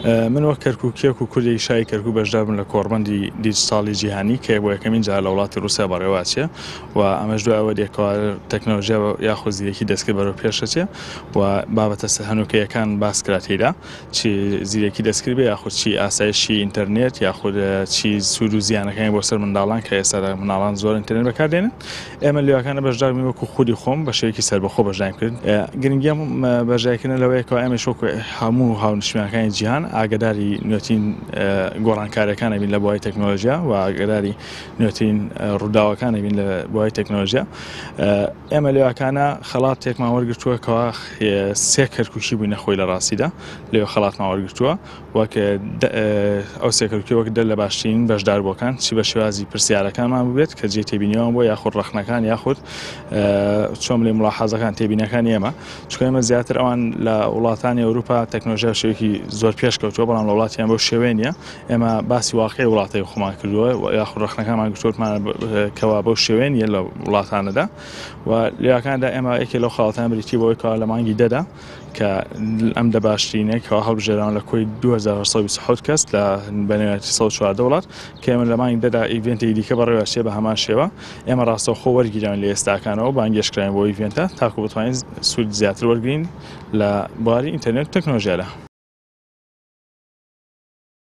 من وەک کەرکووکیەک و کوردێکی شای کەرکوو بەشدار بووم لە کۆڕبەندی دیجیتاڵی جیهانی کە بۆ یەکەمین جار لە وڵاتی رووسیا بەڕێوەچێ و ئەمەش دوای ئەوە دێکەوە تەکنۆلۆژیا یاخود زیرەکی دەستکرد بەرەو پێشەچێ و بابەتە هەنووکەیەکان باس کرا تێیدا چی زیرەکی دەستکرد بێ یاخود چی ئاسایشی ئینتەرنێت یاخود چی سوود و زیانەکانی بۆ سەر منداڵان کە ئێستا منداڵان زۆر ئینتەرنێت بەکاردێنن ئێمە لێوەکانە بەشدار بووین وەکو خودی خۆم بە شێوەیەکی سەربەخۆ بەشداریم کرد گرنگیەم بەشداریکردن لەوەیە کە ئێمەش وەکو هەموو هاونیشتمانیەکانی جیهان ئاگاداری نوێترین گۆڕانکاریەکان بین لە بواری تەکنۆلۆژیا و ئاگاداری نوێترین ڕووداوەکان بین لە بواری تەکنۆلۆژیا ئێمە لێوەکانە خەڵاتێکمان وەرگرتووە کەوا سێ کەرکووکی بووینە خۆی لە ڕاستیدا لێوە خەڵاتمان وەرگرتووە وەک ئەو سێ کەرکووکی وەک دە لە باشترین بەشداربووەکان چی بە شێوازی پرسیارەکانمان ببێت کە جێ تێبینیەوە بۆ یاخود ڕەخنەکان یاخود چۆن لێ ملاحەزەکان تێبینەکانی ئێمە چونکە ئێمە زیاتر ئەوان لە وڵاتانی ئەوروپا تەکنۆلۆژیا شێوەیەکی زۆر پێش کەوتووە بەڵام لە وڵاتیان بەو شێوەیە نییە ئێمە باسی واقعی وڵاتی خۆمان کردووە یاخود ڕەخنەکانمان گرتووەمان کەوا بەو شێوەیە نیە لە وڵاتانەدا و لێوەکاندا ئێمە یەکێ لەو خەڵاتان بریتی بۆی کەوا لە مانگی دەدا کە ئەم دە باشترینەی کەوا هەڵبژێران لە کۆی 2827 کەس لە بەنێوەتی 114 وڵات کە ئێمە لە مانگی دەدا ئیڤێنتێکی دیکە بەڕێوەچێ بە هەمان شێوە ئێمە ڕاستەوخۆ وەرگیراون لە ئێستاکانەوە بانگێشکراین بۆ ئیڤێنتە تاکو بتوانین سوود زیاتر وەرگین لە بواری ئینتەرنێت و تەکنۆلۆژیادا.